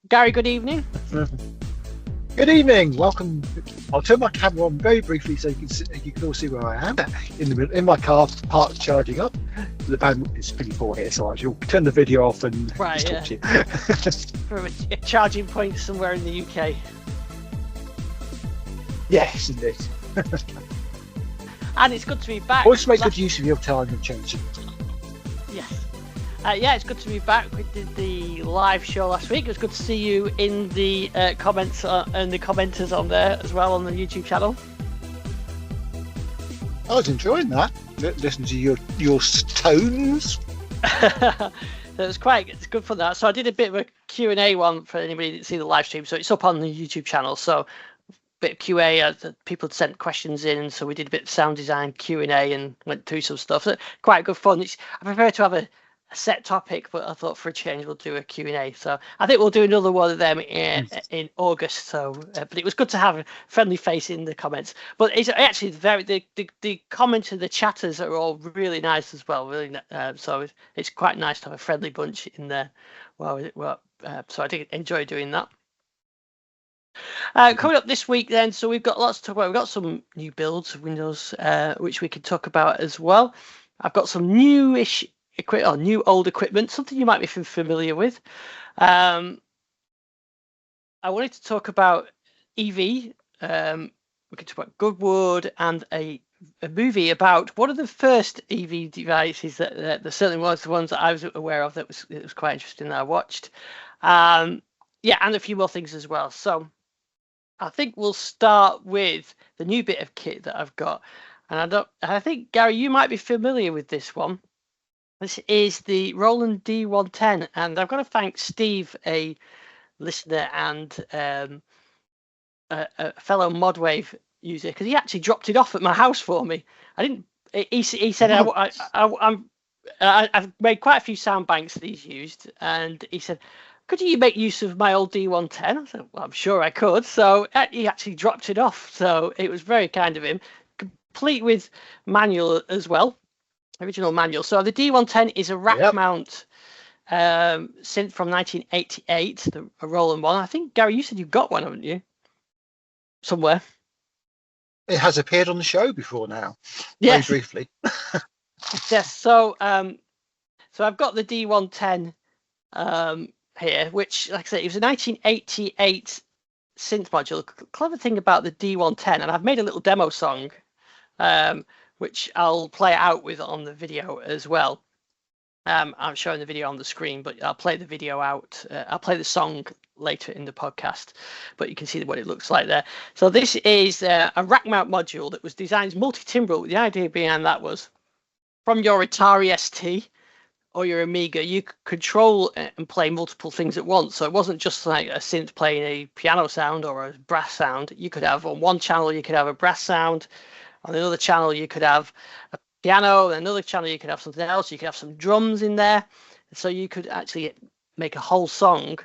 Gary, good evening. Good evening. Welcome. I'll turn my camera on very briefly so you can all see where I am in my car, parked charging up. The band is pretty poor here, so I shall turn the video off and talk to you. From a charging point somewhere in the UK. Yes, indeed. And it's good to be back. Always make good use of your time and change. Yes. It's good to be back. We did the live show last week. It was good to see you in the comments and the commenters on there as well on the YouTube channel. I was enjoying that. Listen to your tones. It's good for that. So I did a bit of a Q&A one for anybody who didn't see the live stream. So it's up on the YouTube channel. So a bit of QA, people had sent questions in. So we did a bit of sound design Q&A and went through some stuff. So quite good fun. I prefer to have a set topic, but I thought for a change we'll do a Q&A. So I think we'll do another one of them in August. So, but it was good to have a friendly face in the comments. But it's actually the comments and the chatters are all really nice as well. Really, so it's quite nice to have a friendly bunch in there. So I did enjoy doing that. Coming up this week, then, so we've got lots to talk about. We've got some new builds of Windows, which we can talk about as well. I've got some newish new old equipment, something you might be familiar with. I wanted to talk about EV. We could talk about Goodwood and a movie about one of the first EV devices that certainly was the ones that I was aware of. It was quite interesting that I watched. And a few more things as well. So I think we'll start with the new bit of kit that I've got. And I think, Gary, you might be familiar with this one. This is the Roland D110, and I've got to thank Steve, a listener and a fellow Modwave user, because he actually dropped it off at my house for me. He said I've made quite a few sound banks that he's used, and he said, could you make use of my old D110? I said, well, I'm sure I could. So he actually dropped it off. So it was very kind of him, complete with manual as well. Original manual. So the D110 is a rack mount synth from 1988, a Roland one. I think, Gary, you said you've got one, haven't you? Somewhere. It has appeared on the show before now. Yes. Very briefly. Yes. So I've got the D110 here, which, like I said, it was a 1988 synth module. Clever thing about the D110, and I've made a little demo song, which I'll play out with on the video as well. I'm showing the video on the screen, but I'll play the video out. I'll play the song later in the podcast, but you can see what it looks like there. So this is a rack mount module that was designed as multi-timbral. The idea behind that was from your Atari ST or your Amiga, you could control and play multiple things at once. So it wasn't just like a synth playing a piano sound or a brass sound. You could have on one channel, you could have a brass sound. On another channel, you could have a piano. On another channel, you could have something else. You could have some drums in there. So you could actually make a whole song.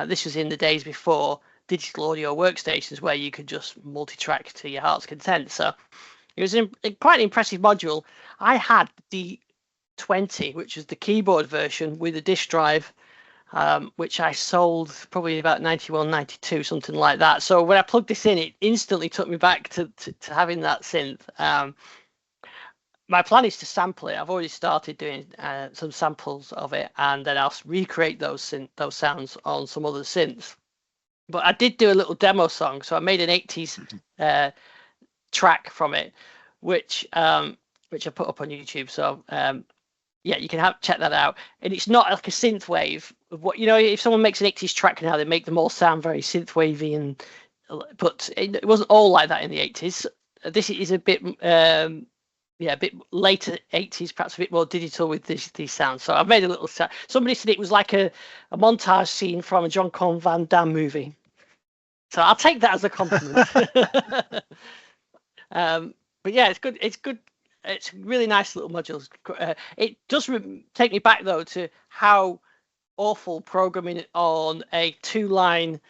This was in the days before digital audio workstations where you could just multi-track to your heart's content. So it was quite an impressive module. I had the 20, which is the keyboard version with a disk drive, which I sold probably about 91, 92, something like that. So when I plugged this in, it instantly took me back to having that synth. My plan is to sample it. I've already started doing some samples of it, and then I'll recreate those sounds on some other synths. But I did do a little demo song, so I made an 80s track from it, which I put up on YouTube. So you can check that out. And it's not like a synth wave. If someone makes an 80s track now, they make them all sound very synth wavy, but it wasn't all like that in the 80s. This is a bit a bit later 80s, perhaps a bit more digital with these sounds. So I've made a little sound. Somebody said it was like a montage scene from a Jean-Claude Van Damme movie. So I'll take that as a compliment. But yeah, it's good. It's good. It's really nice little modules. It does take me back though to how awful programming on a 2-line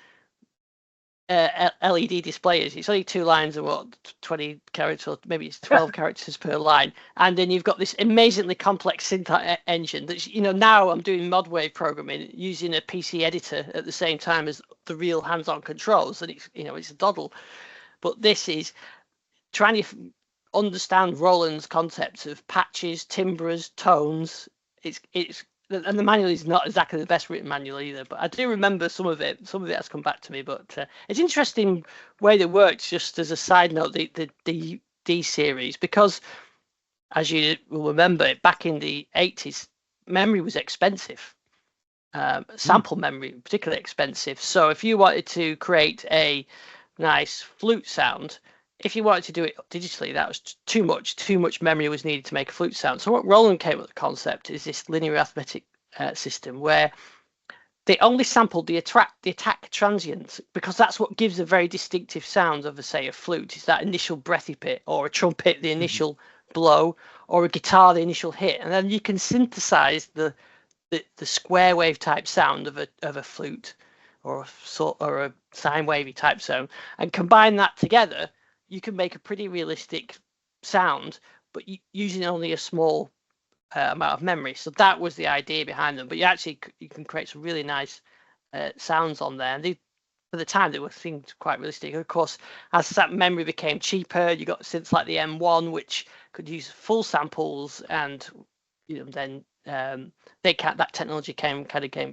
LED displays. It's only 2 lines and 20 characters, or maybe it's 12 characters per line. And then you've got this amazingly complex synth engine that's, now I'm doing mod wave programming using a PC editor at the same time as the real hands-on controls. And it's a doddle. But this is trying to understand Roland's concepts of patches, timbres, tones. And the manual is not exactly the best written manual either, but I do remember some of it. Some of it has come back to me, but it's interesting way they worked. Just as a side note, the D series, because as you will remember, back in the 80s, memory was expensive. Sample memory particularly expensive. So if you wanted to create a nice flute sound, if you wanted to do it digitally, that was too much memory was needed to make a flute sound. So what Roland came up with the concept is this linear arithmetic system where they only sampled the attack transients, because that's what gives a very distinctive sound of, say, a flute. Is that initial breathy bit, or a trumpet, the initial blow, or a guitar, the initial hit, and then you can synthesize the square wave type sound of a flute, or a sine wavy type sound, and combine that together. You can make a pretty realistic sound, but using only a small amount of memory. So that was the idea behind them. But you can create some really nice sounds on there. And for the time, they were seemed quite realistic. Of course, as that memory became cheaper, you got synths like the M1, which could use full samples, and then that technology came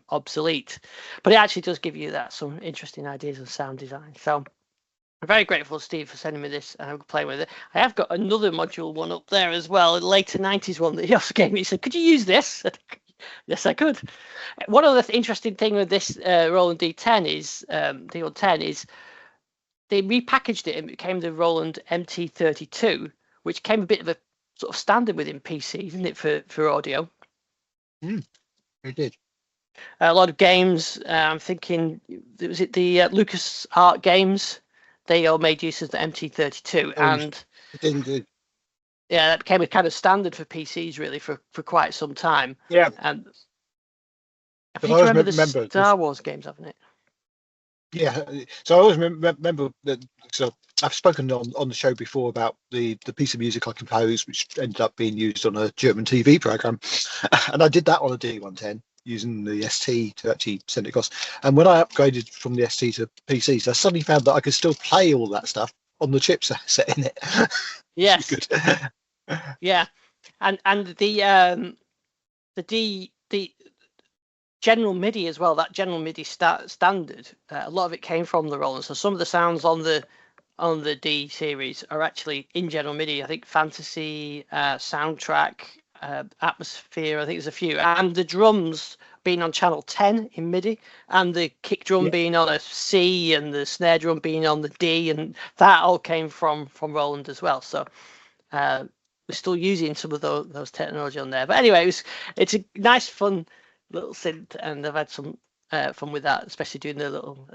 obsolete. But it actually does give you some interesting ideas of sound design. So I'm very grateful, Steve, for sending me this, and I'm playing with it. I have got another module one up there as well, a later 90s one that he also gave me. He said, could you use this? Yes, I could. One other interesting thing with this Roland D10 is, D10 is, they repackaged it and it became the Roland MT32, which came a bit of a sort of standard within PC, isn't it, for audio? It did. A lot of games, I'm thinking, was it the LucasArts games? They all made use of the MT32, and it didn't do. Yeah, that became a kind of standard for PCs really for quite some time. Yeah, and I think you remember the Star Wars games, haven't it? Yeah, so I always remember that. So I've spoken on the show before about the piece of music I composed, which ended up being used on a German TV program, and I did that on a D110 using the ST to actually send it across. And when I upgraded from the ST to PCs, I suddenly found that I could still play all that stuff on the chipset in it. Yes. Yeah, and the general MIDI as well. That general MIDI standard, a lot of it came from the Roland. So some of the sounds on the D series are actually in general MIDI. I think Fantasy, Soundtrack, Atmosphere. I think there's a few, and the drums being on channel 10 in MIDI, and the kick drum being on a C, and the snare drum being on the D, and that all came from Roland as well. So we're still using some of those technology on there. But anyway, it's a nice, fun little synth, and I've had some fun with that, especially doing the little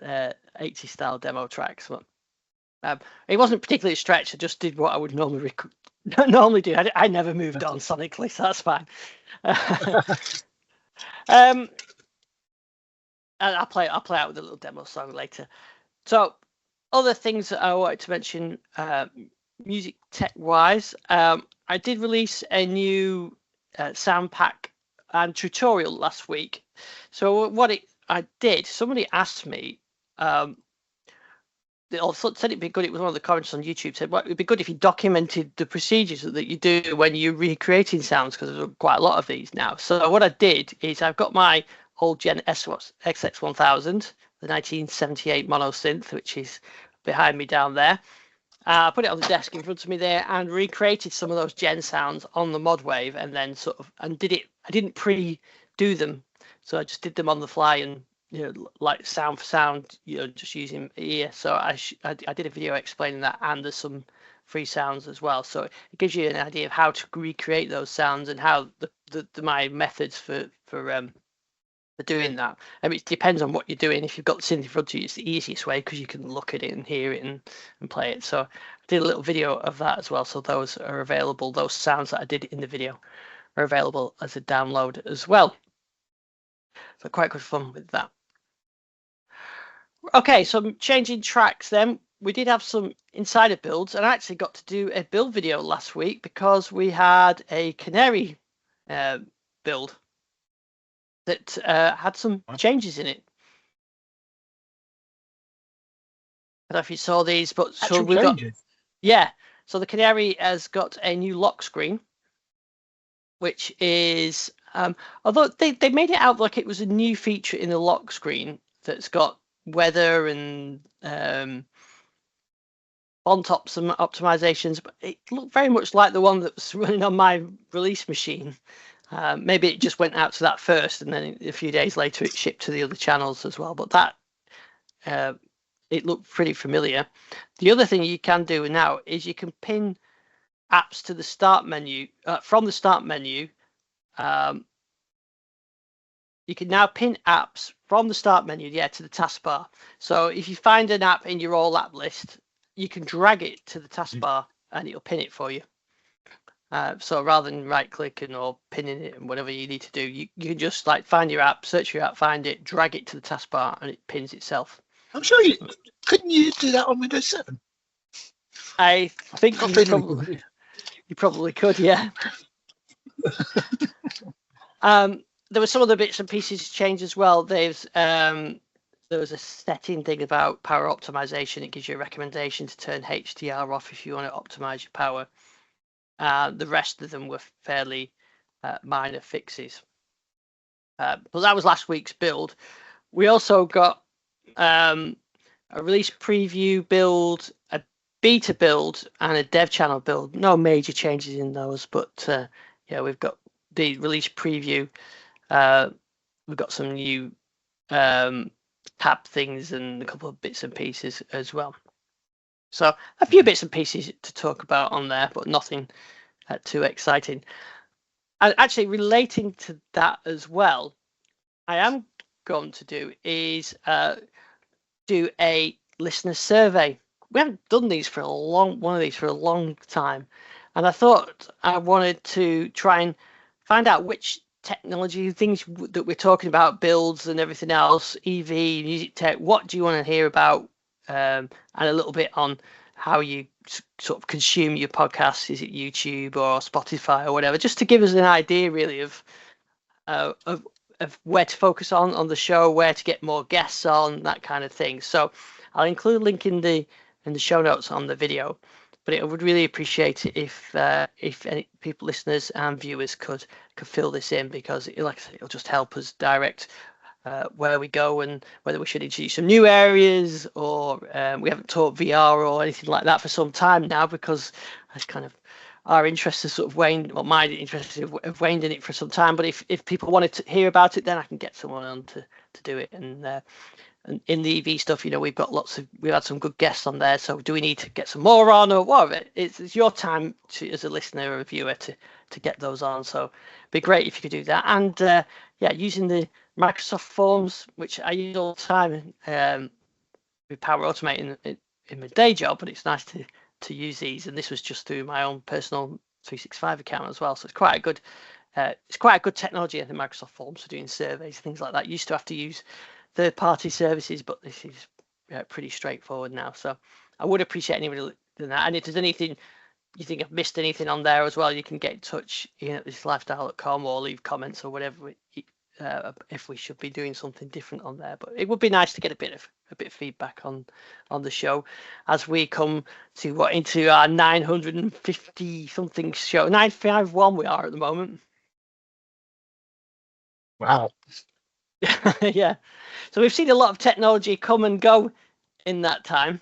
80s style demo tracks. But it wasn't particularly stretched. I just did what I would normally do. I never moved on sonically, so that's fine. I'll play out with a little demo song later. So other things that I wanted to mention, music tech wise, I did release a new sound pack and tutorial last week. So I did, somebody asked me, or said it'd be good. It was one of the comments on YouTube said, well, it'd be good if you documented the procedures that you do when you're recreating sounds, because there's quite a lot of these now. So what I did is I've got my old Gen XX1000, the 1978 mono synth, which is behind me down there. I put it on the desk in front of me there and recreated some of those Gen sounds on the mod wave, and then did it. I didn't pre-do them, so I just did them on the fly, and like sound for sound, just using ear. So I did a video explaining that, and there's some free sounds as well. So it gives you an idea of how to recreate those sounds and how my methods for doing that. I mean, it depends on what you're doing. If you've got the synth in front of you, it's the easiest way because you can look at it and hear it and play it. So I did a little video of that as well. So those are available. Those sounds that I did in the video are available as a download as well. So quite good fun with that. Okay, so I'm changing tracks then. We did have some insider builds, and I actually got to do a build video last week because we had a canary build that had some changes in it. I don't know if you saw these, but so we got so the canary has got a new lock screen, which is although they made it out like it was a new feature in the lock screen that's got weather and font optimizations, but it looked very much like the one that was running on my release machine. Maybe it just went out to that first, and then a few days later it shipped to the other channels as well. But that it looked pretty familiar. The other thing you can do now is you can pin apps to the start menu from the start menu. You can now pin apps from the start menu, to the taskbar. So if you find an app in your all app list, you can drag it to the taskbar and it'll pin it for you. So rather than right clicking or pinning it and whatever you need to do, you can just like find your app, search your app, find it, drag it to the taskbar, and it pins itself. I'm sure couldn't you do that on Windows 7? I think you probably could, yeah. There were some other bits and pieces changed as well. There was a setting thing about power optimization. It gives you a recommendation to turn HDR off if you want to optimize your power. The rest of them were fairly minor fixes. But that was last week's build. We also got a release preview build, a beta build, and a dev channel build. No major changes in those, but we've got the release preview. We've got some new tab things and a couple of bits and pieces as well. So a few bits and pieces to talk about on there, but nothing too exciting. And actually relating to that as well, I am going to do is do a listener survey. We haven't done these for a long time, and I thought I wanted to try and find out which technology things that we're talking about, builds and everything else, EV, music tech, what do you want to hear about, and a little bit on how you sort of consume your podcasts. Is it YouTube or Spotify or whatever, just to give us an idea really of where to focus on the show, where to get more guests on, that kind of thing. So I'll include a link in the show notes on the video, but I would really appreciate it if any people, listeners and viewers could fill this in, because it'll just help us direct where we go and whether we should introduce some new areas, or we haven't taught VR or anything like that for some time now, because that's kind of our interest has sort of waned, or my interest have waned in it for some time. But if people wanted to hear about it, then I can get someone on to do it. And in the EV stuff, we've had some good guests on there. So do we need to get some more on, or what? It's your time as a listener or a viewer to get those on. So it'd be great if you could do that. And using the Microsoft Forms, which I use all the time with Power Automate in my day job, but it's nice to use these. And this was just through my own personal 365 account as well. So it's quite a good technology, I think, Microsoft Forms for doing surveys, things like that. You used to have to use third-party services, but this is pretty straightforward now. So I would appreciate anybody doing that. And if there's anything you think I've missed anything on there as well, you can get in touch at thislifestyle.com or leave comments or whatever if we should be doing something different on there. But it would be nice to get a bit of feedback on the show as we come to into our 950 something show, 951 we are at the moment. Wow. Yeah. So we've seen a lot of technology come and go in that time.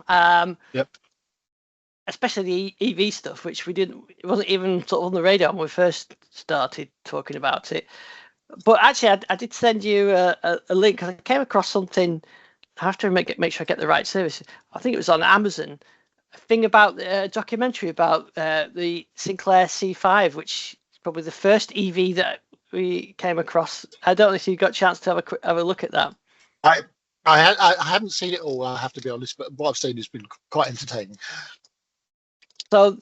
Yep. Especially the EV stuff, which it wasn't even sort of on the radar when we first started talking about it. But actually, I did send you a link, because I came across something. I have to make sure I get the right service. I think it was on Amazon. A thing about a documentary about the Sinclair C5, which is probably the first EV that we came across. I don't know if you got a chance to have a look at that. I haven't seen it all, I have to be honest, but what I've seen has been quite entertaining. So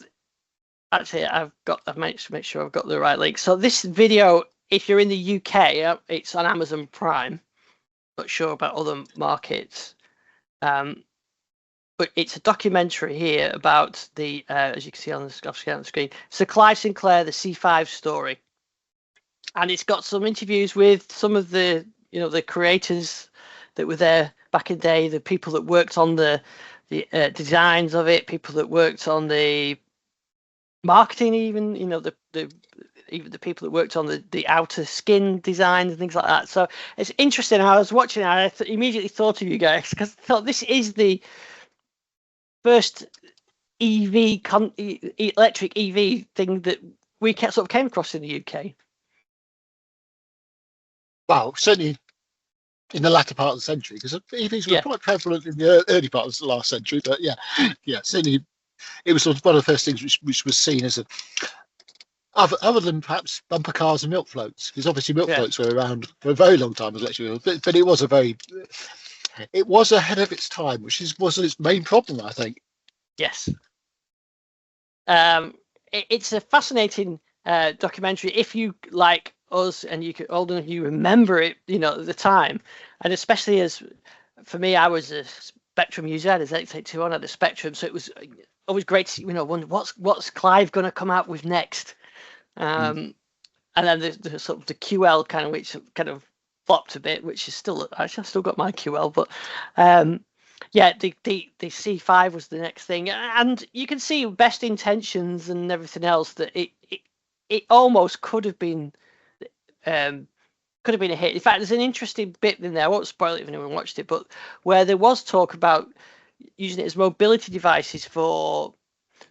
actually, I've managed to make sure I've got the right link. So this video, if you're in the UK, it's on Amazon Prime. not sure about other markets. But it's a documentary here about the, as you can see on the screen, Sir Clive Sinclair, the C5 story. And it's got some interviews with some of the, the creators that were there back in the day, the people that worked on the designs of it, people that worked on the marketing, even, even the people that worked on the outer skin designs and things like that. So it's interesting. I was watching it, I immediately thought of you guys, because I thought this is the first electric EV thing that we sort of came across in the UK. Well, certainly in the latter part of the century, because EVs were quite prevalent in the early part of the last century. But yeah, certainly it was sort of one of the first things which was seen as other than perhaps bumper cars and milk floats, because obviously milk floats were around for a very long time as electric vehicles, but it was ahead of its time, which was its main problem, I think. Yes. It's a fascinating documentary if you like us and you remember it, at the time, and especially as for me, I was a Spectrum user. I had a Z82 on at the Spectrum, so it was always great to wonder what's Clive going to come out with next. And then the sort of the QL which kind of flopped a bit, which is still actually I've still got my QL, but the C5 was the next thing, and you can see best intentions and everything else that it almost could have been a hit. In fact, there's an interesting bit in there. I won't spoil it if anyone watched it, but where there was talk about using it as mobility devices for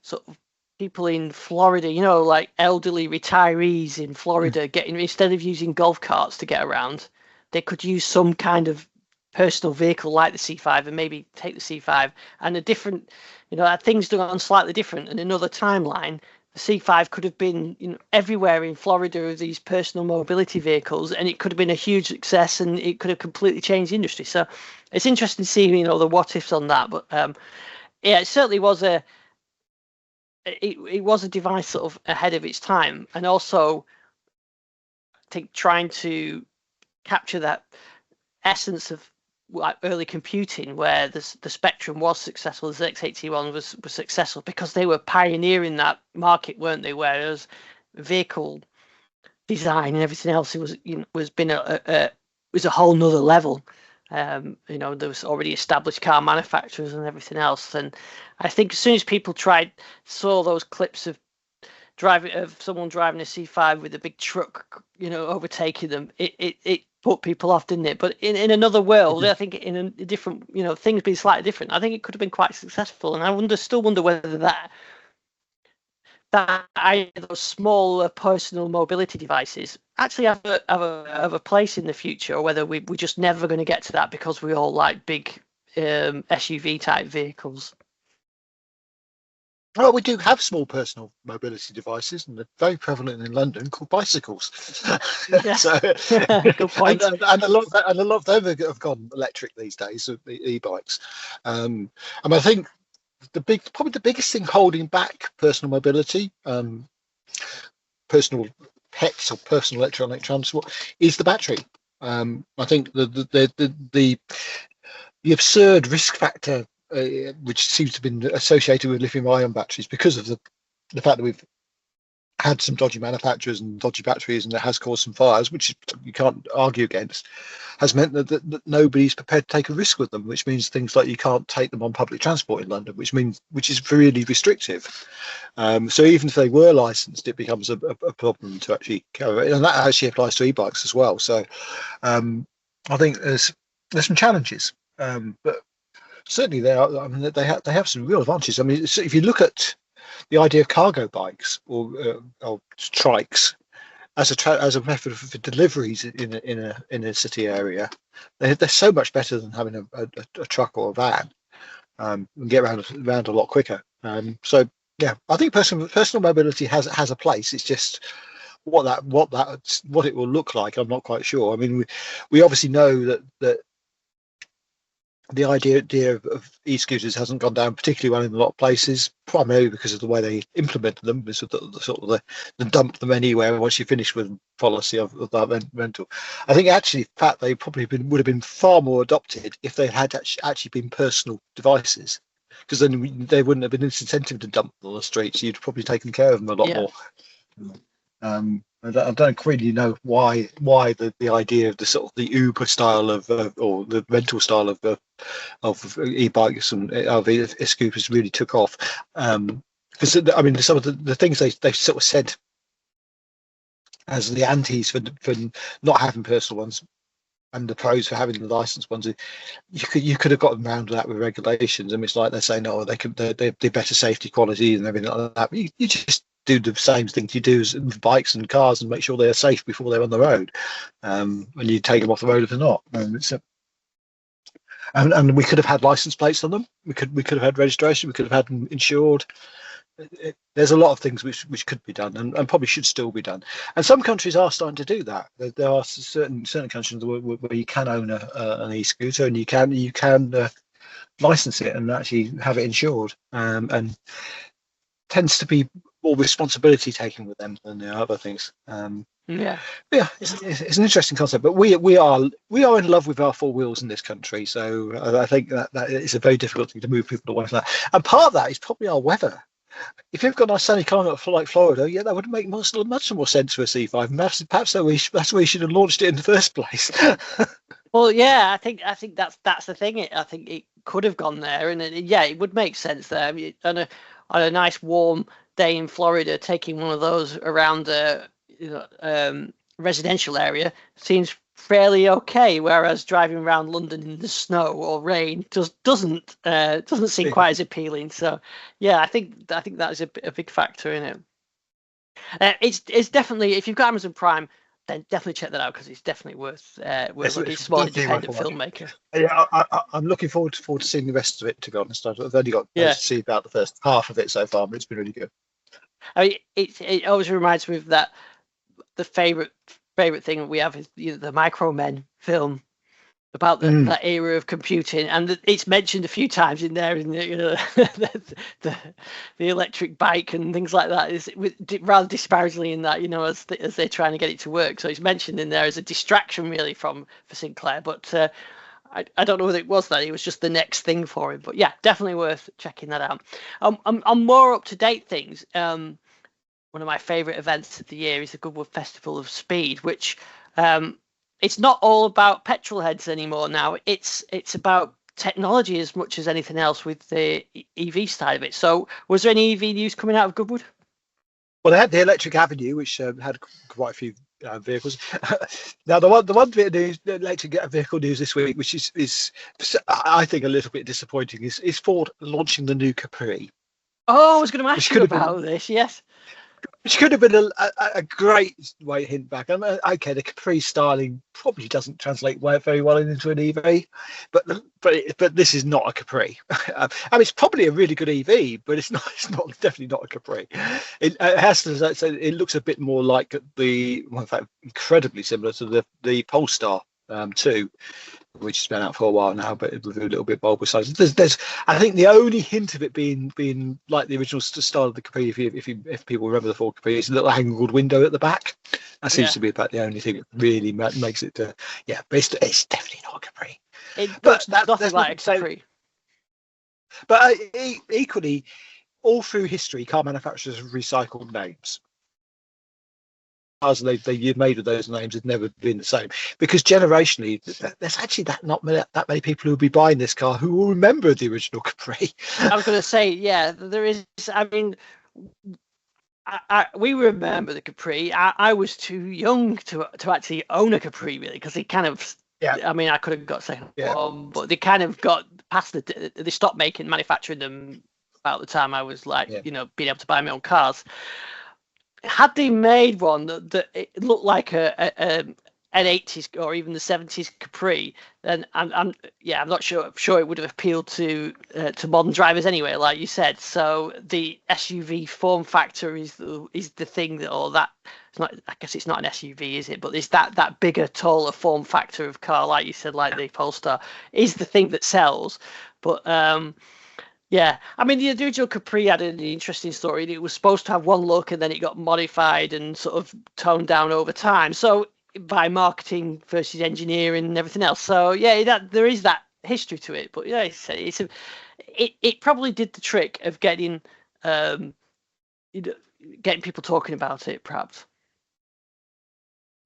sort of people in Florida, like elderly retirees in Florida, instead of using golf carts to get around, they could use some kind of personal vehicle like the C5 and maybe take the C5 and a different, things done slightly different. And another timeline, the C5 could have been, everywhere in Florida of these personal mobility vehicles, and it could have been a huge success, and it could have completely changed the industry. So it's interesting to see, the what ifs on that. But it certainly was it was a device sort of ahead of its time, and also I think trying to capture that essence of early computing, where the Spectrum was successful, the X81 was successful because they were pioneering that market, weren't they? Whereas vehicle design and everything else, it was was a whole nother level. There was already established car manufacturers and everything else, and I think as soon as people saw those clips of someone driving a C5 with a big truck, overtaking them, it put people off, didn't it? But in another world, I think in a different, things being slightly different, I think it could have been quite successful. And I still wonder whether that those smaller personal mobility devices actually have a place in the future, or whether we're just never going to get to that because we all like big SUV type vehicles. Well, we do have small personal mobility devices, and they're very prevalent in London, called bicycles. Yeah. So, good point. And a lot of them have gone electric these days, the e-bikes. And I think probably the biggest thing holding back personal mobility, personal PETs or personal electronic transport, is the battery. I think the absurd risk factor, which seems to have been associated with lithium-ion batteries, because of the fact that we've had some dodgy manufacturers and dodgy batteries, and it has caused some fires, which you can't argue against, has meant that nobody's prepared to take a risk with them, which means things like you can't take them on public transport in London, which is really restrictive. So even if they were licensed, it becomes a problem to actually carry, and that actually applies to e-bikes as well. So I think there's some challenges, but certainly they have some real advantages. I mean, if you look at the idea of cargo bikes or trikes as a method for deliveries in a city area, they're so much better than having a truck or a van, and get around a lot quicker. So yeah, I think personal mobility has a place. It's just what it will look like, I'm not quite sure. I mean, we obviously know that the idea of e-scooters hasn't gone down particularly well in a lot of places, primarily because of the way they implemented them. It's the dump them anywhere once you finish with policy of that rental. I think actually, in fact, they probably would have been far more adopted if they had actually been personal devices, because then they wouldn't have been incentive to dump them on the streets. You'd probably taken care of them a lot more. I don't really know why the idea of the sort of the Uber style of or the rental style of e-bikes and of e-scooters really took off. Because I mean, some of the things they sort of said as the antis for not having personal ones and the pros for having the licensed ones, you could have gotten around that with regulations. And it's like they're saying, oh, they're better safety quality and everything like that. But you just do the same things you do with bikes and cars and make sure they're safe before they're on the road. And you take them off the road if they're not. And we could have had license plates on them. We could have had registration. We could have had them insured. There's a lot of things which could be done and probably should still be done. And some countries are starting to do that. There are certain countries where you can own an e-scooter and you can license it and actually have it insured. And tends to be more responsibility taken with them than the other things. It's an interesting concept, but we are in love with our four wheels in this country, so I think that it's a very difficult thing to move people away from that. And part of that is probably our weather. If you've got a nice sunny climate like Florida, that would make much more sense for a C5. Perhaps that's where we should have launched it in the first place. Well, yeah, I think that's the thing. I think it could have gone there, and it would make sense there. On a nice warm day in Florida, taking one of those around residential area seems fairly okay, whereas driving around London in the snow or rain doesn't seem quite as appealing. So yeah, I think that is a big factor in it. It's definitely, if you've got Amazon Prime, then definitely check that out, because it's definitely worth looking. Small independent filmmaker. Yeah, I'm looking forward to seeing the rest of it, to be honest. I've only got to see about the first half of it so far, but it's been really good. I mean, it always reminds me of that. The favorite thing that we have is the Micro Men film about that era of computing, and it's mentioned a few times in there, in the electric bike and things like that is rather disparagingly in that, as they're trying to get it to work. So it's mentioned in there as a distraction really for Sinclair, but I don't know whether it was that. It was just the next thing for him. But yeah, definitely worth checking that out. On more up to date things, one of my favourite events of the year is the Goodwood Festival of Speed, which it's not all about petrol heads anymore now. It's about technology as much as anything else with the EV side of it. So was there any EV news coming out of Goodwood? Well, they had the Electric Avenue, which had quite a few vehicles. Now, the one bit of news, the electric vehicle news this week, which is I think a little bit disappointing, is Ford launching the new Capri. Oh, I was going to ask you about this. Yes. Which could have been a great way to hint back. Okay, the Capri styling probably doesn't translate very well into an EV, but this is not a Capri. I mean, it's probably a really good EV, but it's definitely not a Capri. It has to say, it looks a bit more like in fact, incredibly similar to the Polestar 2. Which has been out for a while now, but with a little bit bulbous size. There's, I think, the only hint of it being like the original style of the Capri, if people remember the Ford Capri, is a little angled window at the but that seems to be about the only thing that really makes it. But it's definitely not a Capri. That's nothing like a Capri. But equally, all through history, car manufacturers have recycled names. Cars they've made with those names have never been the same, because generationally there's actually not many people who will be buying this car who will remember the original Capri. I was going to say, yeah, there is. I mean, we remember the Capri. I was too young to actually own a Capri, really, because it kind of. Yeah. I mean, I could have got second home, but they kind of got past they stopped manufacturing them about the time I was being able to buy my own cars. Had they made one that it looked like a N80s or even the 70s Capri, then I'm not sure it would have appealed to modern drivers anyway, like you said. So the SUV form factor is the thing that, or that it's not. I guess it's not an SUV, is it? But it's that bigger, taller form factor of car, like you said, like the Polestar, is the thing that sells. But yeah, I mean, the original Capri had an interesting story. It was supposed to have one look, and then it got modified and sort of toned down over time. So by marketing versus engineering and everything else. So yeah, there is that history to it. But yeah, it probably did the trick of getting getting people talking about it, perhaps.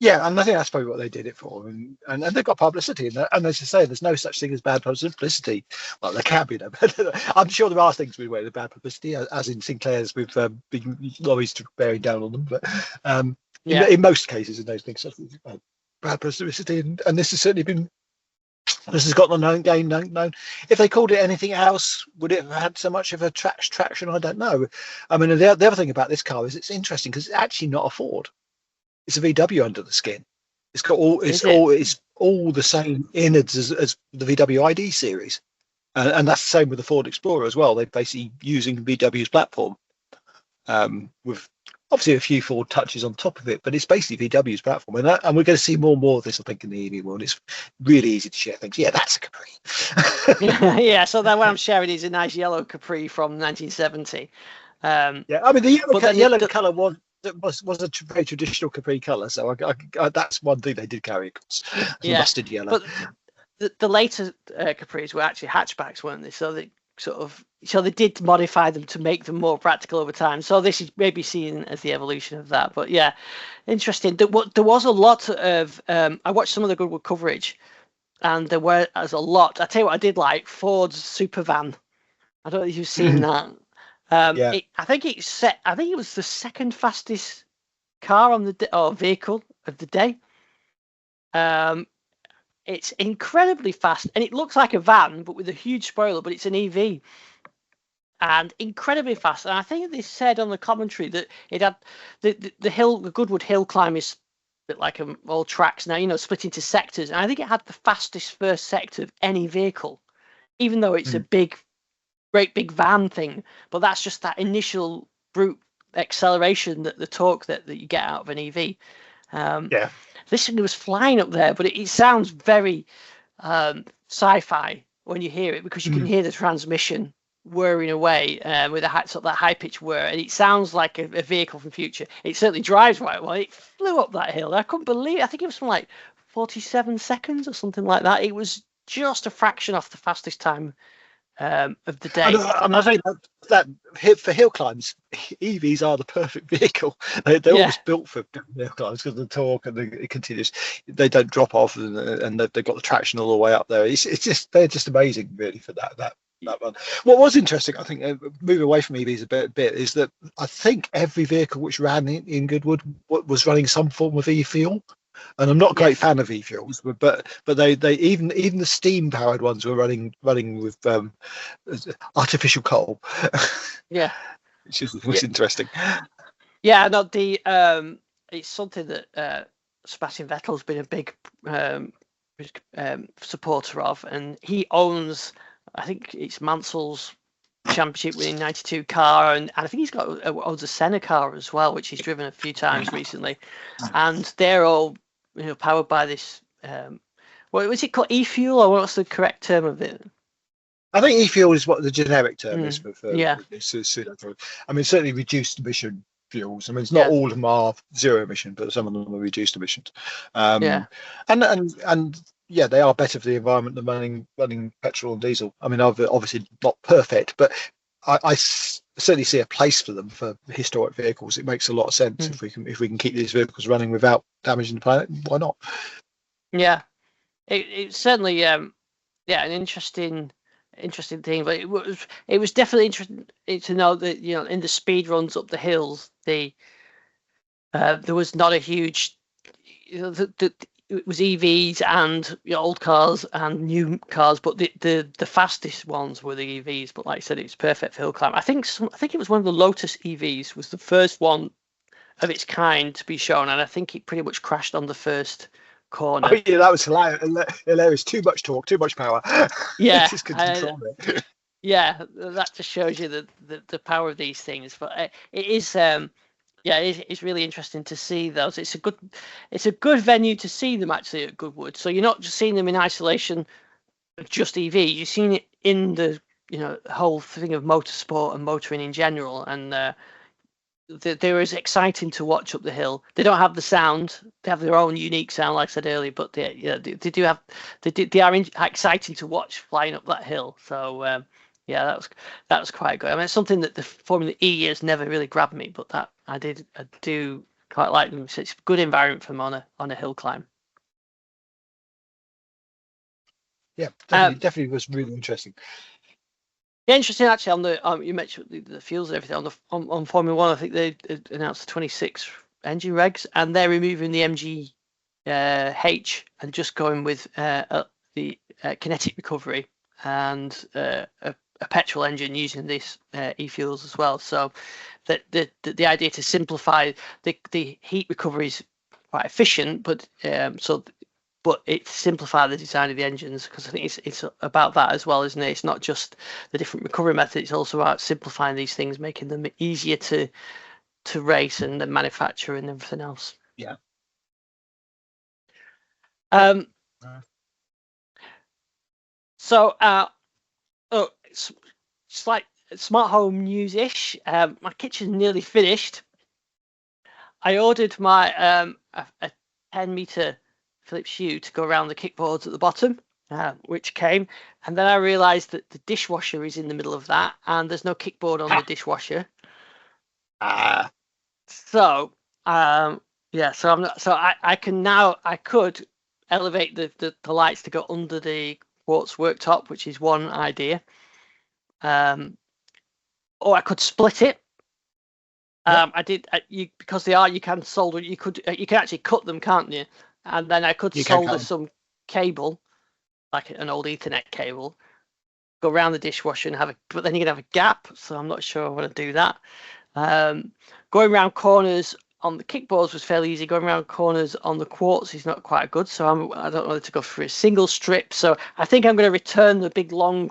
Yeah, and I think that's probably what they did it for, and they got publicity, and as I say, there's no such thing as bad publicity. Well, there can be, but I'm sure there are things with bad publicity, as in Sinclair's with big lorries bearing down on them. But in most cases, in those things, bad publicity, and this has certainly been. This has got the known. If they called it anything else, would it have had so much of a traction? I don't know. I mean, the other thing about this car is it's interesting because it's actually not a Ford. It's a VW under the skin. It's got all the same innards as the VW ID series, and that's the same with the Ford Explorer as well. They're basically using VW's platform, with obviously a few Ford touches on top of it, but it's basically VW's platform, and we're going to see more and more of this, I think, in the EV world. It's really easy to share things. Yeah, that's a Capri. Yeah, so that one I'm sharing is a nice yellow Capri from 1970. Yeah, I mean the yellow colour was a very traditional Capri colour, so I that's one thing they did carry, of course. Mustard yellow. But the later Capris were actually hatchbacks, weren't they? So they did modify them to make them more practical over time. So this is maybe seen as the evolution of that. But yeah, interesting. There was a lot of I watched some of the Goodwood coverage, and there was a lot. I tell you what, I did like Ford's Supervan. I don't know if you've seen that. I think it was the second fastest car on the vehicle of the day. It's incredibly fast, and it looks like a van, but with a huge spoiler. But it's an EV, and incredibly fast. And I think they said on the commentary that it had the Goodwood Hill climb is a bit like all tracks now, split into sectors. And I think it had the fastest first sector of any vehicle, even though it's a great big van thing, but that's just that initial brute acceleration, that the torque that you get out of an EV. This thing was flying up there, but it sounds very sci-fi when you hear it, because you can hear the transmission whirring away with that high pitch whir, and it sounds like a vehicle from the future. It certainly drives right well. It flew up that hill. I couldn't believe it. I think it was something like 47 seconds or something like that. It was just a fraction off the fastest time of the day. I think that for hill climbs, EVs are the perfect vehicle. They're always built for hill climbs because of the torque and it continues. They don't drop off, and they've got the traction all the way up there. They're just amazing, really, for that one. What was interesting, I think, moving away from EVs a bit, is that I think every vehicle which ran in Goodwood was running some form of e-fuel. And I'm not a great fan of e-fuels, but they even the steam powered ones were running with artificial coal. Yeah, which was interesting. Yeah, no, it's something that Sebastian Vettel's been a big supporter of, and he owns, I think it's Mansell's championship winning 92 car, and I think he's owns a Senna car as well, which he's driven a few times recently, and they're all powered by this what was it called, e-fuel, or what's the correct term of it? I think e-fuel is what the generic term is for yeah. I mean, certainly reduced emission fuels. I mean, it's not all of them are zero emission, but some of them are reduced emissions. And they are better for the environment than running petrol and diesel. I mean, obviously not perfect, but I certainly see a place for them for historic vehicles. It makes a lot of sense if we can keep these vehicles running without damaging the planet. Why not? Yeah, it's certainly an interesting thing. But it was definitely interesting to know that in the speed runs up the hills, there was not a huge it was EVs and old cars and new cars, but the fastest ones were the EVs. But like I said, it's perfect for hill climb. I think it was one of the Lotus EVs was the first one of its kind to be shown, and I think it pretty much crashed on the first corner. Oh yeah, that was hilarious. Too much talk, too much power. Yeah, Just couldn't control it. yeah, that just shows you the power of these things. But it is it's really interesting to see those. It's a good venue to see them actually at Goodwood. So you're not just seeing them in isolation of just EV. You're seeing it in the whole thing of motorsport and motoring in general. And they're as exciting to watch up the hill. They don't have the sound; they have their own unique sound, like I said earlier. But they do have they are exciting to watch flying up that hill. So yeah, that was quite good. I mean, it's something that the Formula E has never really grabbed me, but that I do quite like them. So it's a good environment for them on a hill climb. Yeah, definitely was really interesting. Yeah, interesting actually. On the you mentioned the fuels and everything on Formula One. I think they announced the 26 engine regs, and they're removing the MG H and just going with the kinetic recovery and a petrol engine using this e-fuels as well. So that the idea to simplify the heat recovery is quite efficient, but it simplify the design of the engines, because I think it's about that as well, isn't it? It's not just the different recovery methods; it's also about simplifying these things, making them easier to race and then manufacture and everything else. Yeah. So it's like smart home news-ish. My kitchen's nearly finished. I ordered my a 10-meter Phillips Hue to go around the kickboards at the bottom, which came, and then I realised that the dishwasher is in the middle of that, and there's no kickboard on the dishwasher. So so I'm not. So I could elevate the lights to go under the quartz worktop, which is one idea. Or I could split it. I did because you can solder. You can actually cut them, can't you? And then I could solder some cable, like an old Ethernet cable, go around the dishwasher and but then you're gonna have a gap. So I'm not sure I want to do that. Going around corners on the kickboards was fairly easy. Going around corners on the quartz is not quite good. So I don't know whether to go for a single strip. So I think I'm going to return the big long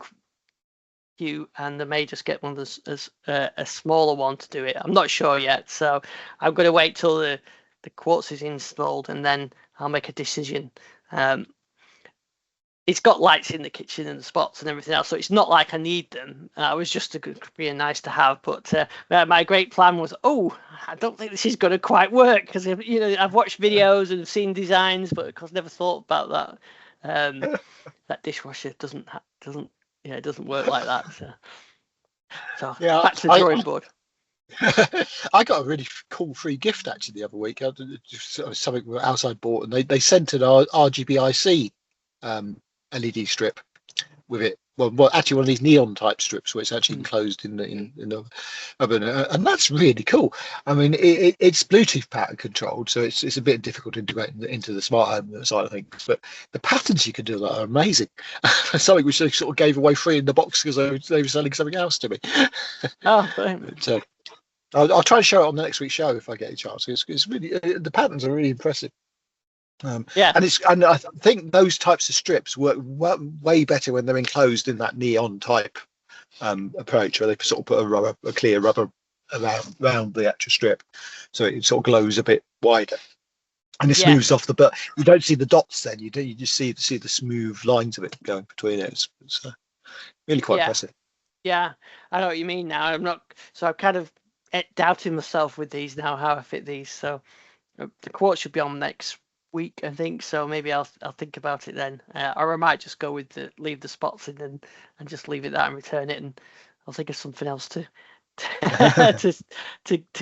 Hue, and I may just get one as a smaller one to do it. I'm not sure yet. So I'm going to wait till the quartz is installed, and then I'll make a decision. It's got lights in the kitchen and the spots and everything else, so it's not like I need them. It was just being nice to have. But my great plan was, I don't think this is going to quite work, because I've watched videos and seen designs, but of course never thought about that. That dishwasher doesn't work like that. So yeah, back to the drawing board. I got a really cool free gift actually the other week. Something outside bought, and they sent an RGBIC LED strip with it. Well, actually one of these neon type strips where it's actually enclosed in the oven, and that's really cool. I mean, it's Bluetooth pattern controlled, so it's a bit difficult to integrate into the smart home side of things. But the patterns you can do that are amazing. Something which they sort of gave away free in the box because they were selling something else to me. But, I'll try and show it on the next week's show if I get a chance. It's really the patterns are really impressive. And I think those types of strips work way better when they're enclosed in that neon type approach, where they sort of put a clear rubber around the actual strip, so it sort of glows a bit wider, and it smooths off but you don't see the dots then. You just see the smooth lines of it going between it. It's really quite impressive. Yeah, I know what you mean now. I'm kind of doubting myself with these now, how I fit these. So the quote should be on next week, I think. So maybe I'll think about it then, or I might just go with leave the spots in and just leave it there and return it, and I'll think of something else to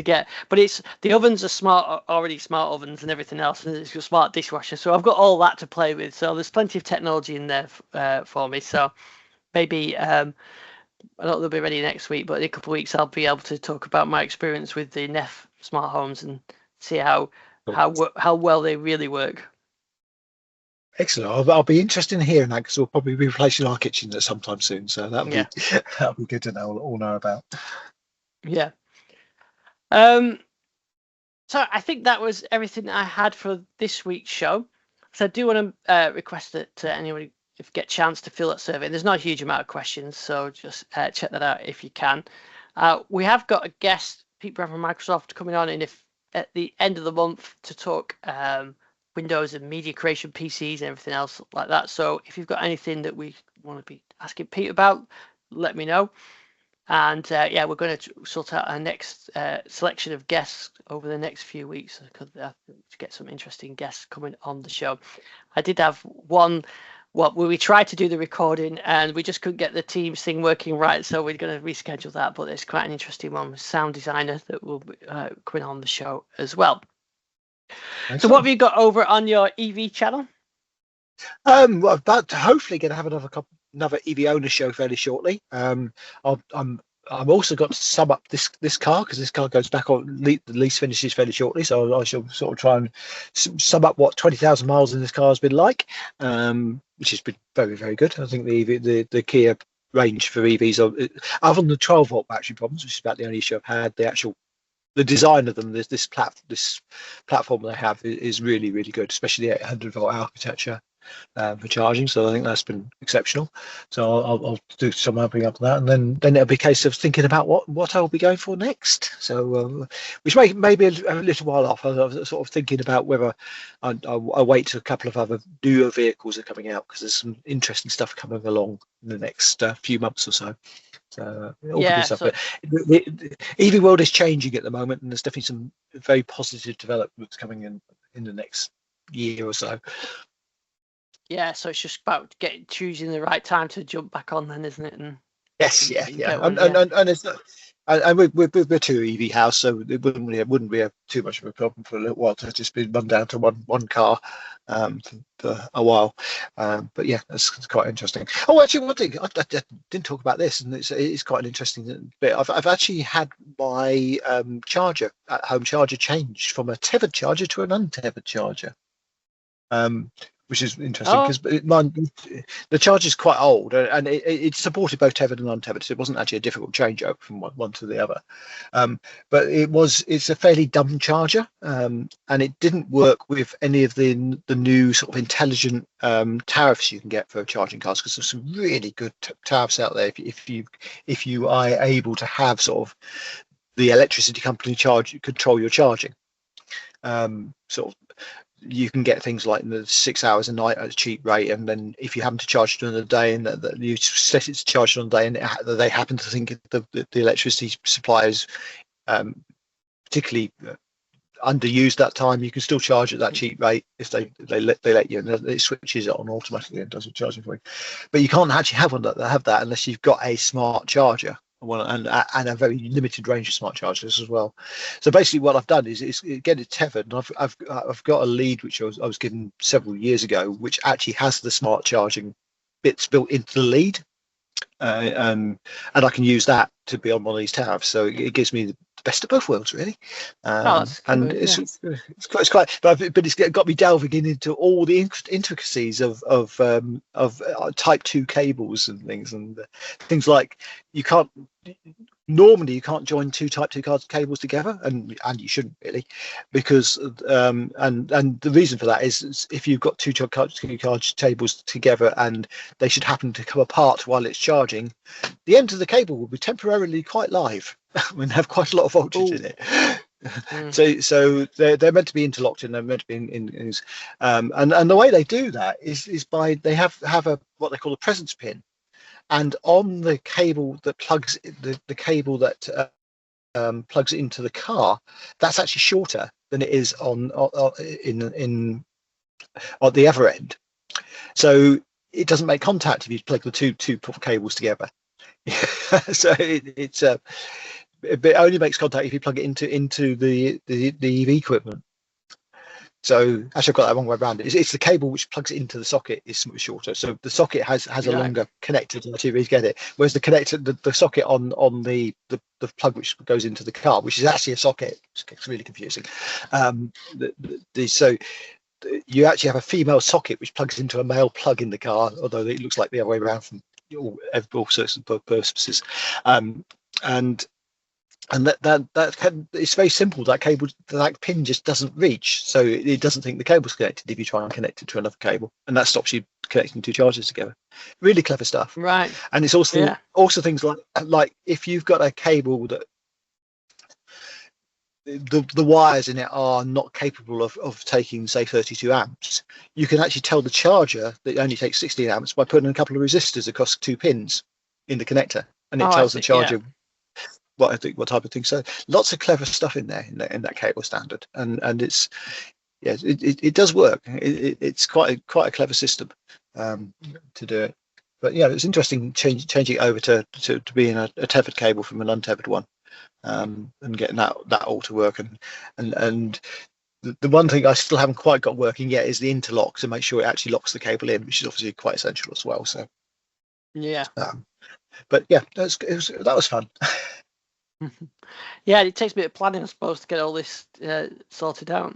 get. But it's the ovens are already smart ovens and everything else, and it's your smart dishwasher. So I've got all that to play with. So there's plenty of technology in there for me. So maybe I don't know they'll be ready next week, but in a couple of weeks I'll be able to talk about my experience with the Neff smart homes and see how well they really work. Excellent. I'll be interested in hearing that, because we'll probably be replacing our kitchens at some time soon. So that'll be good to all know about. Yeah. So I think that was everything I had for this week's show. So I do want to request that anybody, if you get a chance to fill that survey. There's not a huge amount of questions, so just check that out if you can. We have got a guest, Pete Brown from Microsoft, coming on at the end of the month to talk Windows and media creation, PCs, and everything else like that. So if you've got anything that we want to be asking Pete about, let me know. And yeah, we're going to sort out our next selection of guests over the next few weeks to get some interesting guests coming on the show. I did have one where we tried to do the recording and we just couldn't get the Teams thing working right, so we're going to reschedule that. But it's quite an interesting one with sound designer that will be coming on the show as well. Excellent. So what have you got over on your EV channel? Well, about to hopefully going to have another EV owner show fairly shortly. I'm also got to sum up this car because this car goes back on the lease finishes fairly shortly, so I shall sort of try and sum up what 20,000 miles in this car has been like, which has been very, very good. I think the Kia range for EVs are, other than the 12-volt battery problems, which is about the only issue I've had, the design of them, this platform they have is really, really good, especially the 800-volt architecture for charging. So I think that's been exceptional. So I'll do some mapping up to that, and then it'll be a case of thinking about what I'll be going for next. So which may be a little while off. I was sort of thinking about whether I'll wait till a couple of other newer vehicles are coming out, because there's some interesting stuff coming along in the next few months or so. So yeah, stuff. But the EV world is changing at the moment, and there's definitely some very positive developments coming in the next year or so. Yeah, so it's just about choosing the right time to jump back on, then, isn't it? And yes, yeah. And it's not. And we're two EV house, so it wouldn't be too much of a problem for a little while to just be run down to one car for a while. But yeah, that's quite interesting. Oh, actually, one thing I didn't talk about this, and it's quite an interesting bit. I've actually had my home charger changed from a tethered charger to an untethered charger. Which is interesting because the charger is quite old, and it supported both tethered and untethered, so it wasn't actually a difficult changeover from one to the other. But it's a fairly dumb charger, and it didn't work with any of the new sort of intelligent tariffs you can get for charging cars, because there's some really good tariffs out there if you are able to have sort of the electricity company control your charging. Sort of. You can get things like the 6 hours a night at a cheap rate, and then if you happen to charge during the day and you set it to charge on the day, and they happen to think the electricity suppliers particularly underused that time, you can still charge at that cheap rate if they let you, and it switches it on automatically and does the charging for you. But you can't actually have that unless you've got a smart charger. And a very limited range of smart chargers as well. So basically, what I've done is get it tethered, and I've got a lead which I was given several years ago, which actually has the smart charging bits built into the lead, and I can use that to be on one of these tariffs. So it gives me the best of both worlds, really. And it's quite, but it's got me delving into all the intricacies of Type 2 cables and things like you can't join two Type 2 cables together, and you shouldn't really, because and the reason for that is if you've got two charge cables together and they should happen to come apart while it's charging, the end of the cable will be temporarily quite live and have quite a lot of voltage in it. So they're meant to be interlocked, and they're meant to be in and the way they do that is by they have what they call a presence pin. And on the cable that plugs the cable that plugs into the car, that's actually shorter than it is on the other end. So it doesn't make contact if you plug the two cables together. So it only makes contact if you plug it into the EV equipment. So actually, I've got that wrong way around. It's the cable which plugs it into the socket is shorter. So the socket has a longer connector to actually get it, whereas the socket on the plug which goes into the car, which is actually a socket, it's really confusing. So you actually have a female socket which plugs into a male plug in the car, although it looks like the other way around from all sorts of purposes. And and it's very simple. That pin just doesn't reach, so it doesn't think the cable's connected if you try and connect it to another cable, and that stops you connecting two chargers together. Really clever stuff. Right. And it's also things like if you've got a cable that the wires in it are not capable of taking, say, 32 amps, you can actually tell the charger that it only takes 16 amps by putting a couple of resistors across 2 pins in the connector, and it tells the charger what type of thing. So lots of clever stuff in there in that cable standard, and it does work. It's quite a clever system to do it. But yeah, it's interesting changing it over to being a tethered cable from an untethered one. And getting that all to work, and the one thing I still haven't quite got working yet is the interlock to make sure it actually locks the cable in, which is obviously quite essential as well. So but yeah, that was fun. Yeah, it takes a bit of planning, I suppose, to get all this sorted out.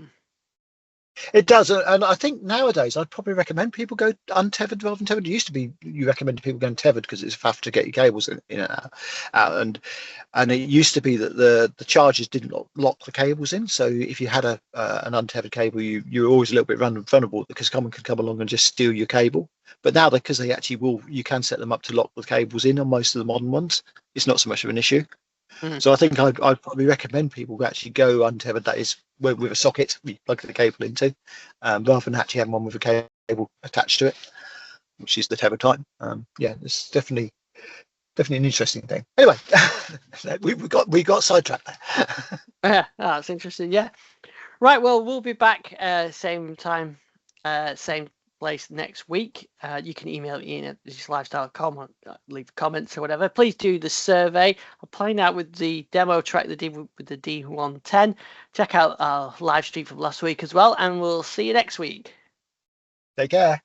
It does, and I think nowadays I'd probably recommend people go untethered rather than tethered. It used to be you recommended people going tethered because it's a faff to get your cables in and out, and it used to be that the chargers didn't lock the cables in. So if you had an untethered cable, you were always a little bit vulnerable because someone could come along and just steal your cable. But now, because they actually you can set them up to lock the cables in on most of the modern ones. It's not so much of an issue. So I think I'd probably recommend people actually go untethered, that is with a socket you plug the cable into, rather than actually having one with a cable attached to it, which is the tether type. It's definitely an interesting thing. Anyway, we got sidetracked there. Yeah, that's interesting. Yeah, right. Well, we'll be back same time, same place next week. You can email Ian at lifestyle.com or leave comments or whatever. Please do the survey. I'm playing out with the demo track with the D110. Check out our live stream from last week as well, and we'll see you next week. Take care.